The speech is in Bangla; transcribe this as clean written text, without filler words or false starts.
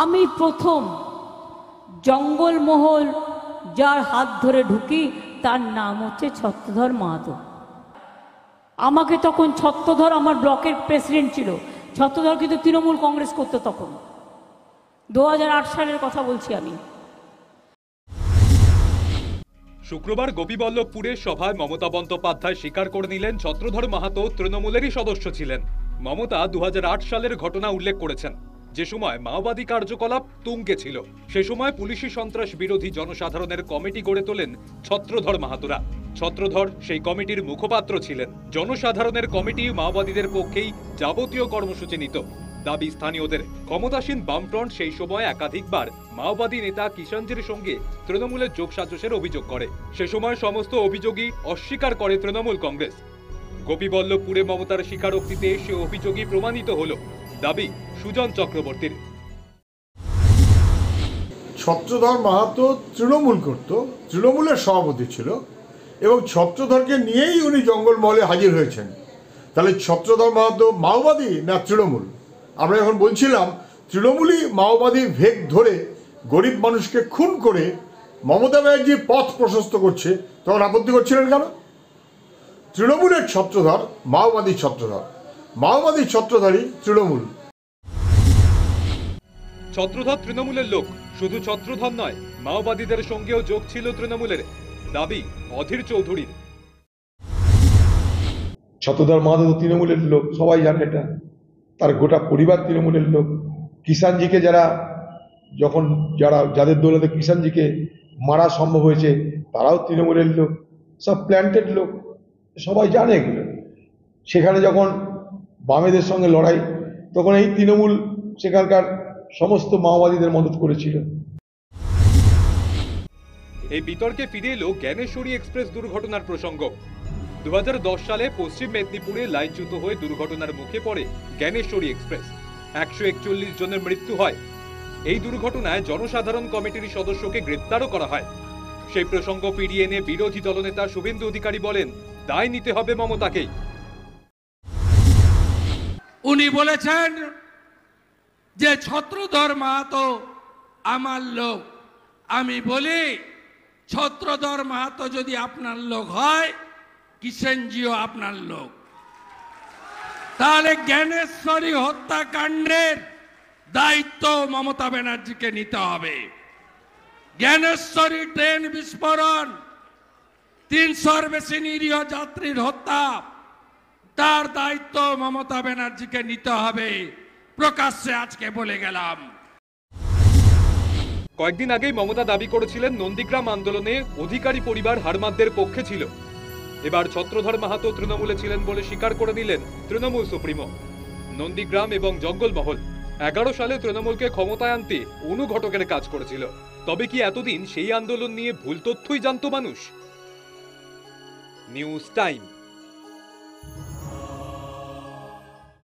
আমি প্রথম জঙ্গলমহল যার হাত ধরে ঢুকি তার নাম হচ্ছে ছত্রধর মাহাতো। আমাকে তখন ছত্রধর আমার ব্লকের প্রেসিডেন্ট ছিল। ছত্রধর কিন্তু তৃণমূল কংগ্রেস করতো তখন, 2008 সালের কথা বলছি আমি। শুক্রবার গোপীবল্লভপুরে সভায় মমতা বন্দ্যোপাধ্যায় স্বীকার করে নিলেন ছত্রধর মাহাতো তৃণমূলেরই সদস্য ছিলেন। মমতা 2008 সালের ঘটনা উল্লেখ করেছেন, যে সময় মাওবাদী কার্যকলাপ তুঙ্গে ছিল। সে সময় পুলিশি সন্ত্রাস বিরোধী জনসাধারণের কমিটি গড়ে তোলেন ছত্রধর মাহাতোরা। ছত্রধর সেই কমিটির মুখপাত্র ছিলেন। জনসাধারণের কমিটি মাওবাদীদের পক্ষেই যাবতীয় কর্মসূচি নিত। দাবি স্থানীয়দের। ক্ষমতাসীন বামফ্রন্ট সেই সময় একাধিকবার মাওবাদী নেতা কিষাণজির সঙ্গে তৃণমূলের যোগসাজশের অভিযোগ করে। সে সময় সমস্ত অভিযোগই অস্বীকার করে তৃণমূল কংগ্রেস। গোপীবল্লভপুরে মমতার স্বীকারোক্তিতে সে অভিযোগই প্রমাণিত হলো। দাবি সুজন চক্রবর্তীর। ছত্রধর মাহাতো তৃণমূল করত, তৃণমূলের সভাপতি ছিল এবং ছত্রধরকে নিয়েই উনি জঙ্গলমহলে হাজির হয়েছেন। তাহলে ছত্রধর মাহাতো মাওবাদী না তৃণমূল? আমরা এখন বলছিলাম তৃণমূলই মাওবাদী ভেগ ধরে গরিব মানুষকে খুন করে মমতা ব্যানার্জির পথ প্রশস্ত করছে, তখন আপত্তি করছিলেন কেন? তৃণমূলের ছত্রধর মাওবাদী ছত্রধর, মাওবাদী ছত্রধরই তৃণমূল। ছত্রধর তৃণমূলের লোক। শুধু ছত্রধর নয়, মাওবাদীদের সঙ্গেও যোগ ছিল তৃণমূলের। দাবি অধীর চৌধুরীর। ছত্রধর মাহাতো তৃণমূলের লোক, সবাই জানে এটা। তার গোটা পরিবার তৃণমূলের লোক। কিষাণজিকে যাদের দৌলতে কিষাণজিকে মারা সম্ভব হয়েছে তারাও তৃণমূলের লোক, সব প্ল্যান্টেড লোক, সবাই জানে এগুলো। সেখানে যখন বামেদের সঙ্গে লড়াই, তখন এই তৃণমূল সেখানকার সমস্ত মাওবাদীদের মদত করেছিল। এই বিতর্কে ফিরে এলো জ্ঞানেশ্বরী এক্সপ্রেস দুর্ঘটনার প্রসঙ্গ। 2010 সালে পশ্চিম মেদিনীপুরে লাইনচ্যুত হয়ে দুর্ঘটনার মুখে পড়ে জ্ঞানেশ্বরী এক্সপ্রেস। 141 জনের মৃত্যু হয়। এই দুর্ঘটনায় জনসাধারণ কমিটির সদস্যকে গ্রেপ্তারও করা হয়। সেই প্রসঙ্গ ফিরিয়ে এনে বিরোধী দলনেতা শুভেন্দু অধিকারী বলেন, দায় নিতে হবে মমতাকেই। উনি বলেছেন যে ছত্রধর মাহাতো আমার লোক। আমি বলি, ছত্রধর মাহাতো যদি আপনার লোক হয়, কিষাণজিও আপনার লোক। তাহলে জ্ঞানেশ্বরী হত্যাকাণ্ডের দায়িত্ব মমতা ব্যানার্জিকে নিতে হবে। জ্ঞানেশ্বরী ট্রেন বিস্ফোরণ, 300-র বেশি নিরীহ যাত্রীর হত্যা, তার দায়িত্ব মমতা ব্যানার্জিকে নিতে হবে। প্রকাশ্যে আজকে বলে গেলাম। কয়েকদিন আগেই মমতা দাবি করেছিলেন নন্দীগ্রাম আন্দোলনে অধিকারী পরিবার হারমাদদের পক্ষে ছিল। এবার ছত্রধর মাহাতো তৃণমূলে ছিলেন বলে স্বীকার করে নিলেন তৃণমূল সুপ্রিমো। নন্দীগ্রাম এবং জঙ্গলমহল 11 সালে তৃণমূলকে ক্ষমতায় আনতে অনুঘটকের কাজ করেছিল। তবে কি এতদিন সেই আন্দোলন নিয়ে ভুল তথ্যই জানত মানুষ? News time.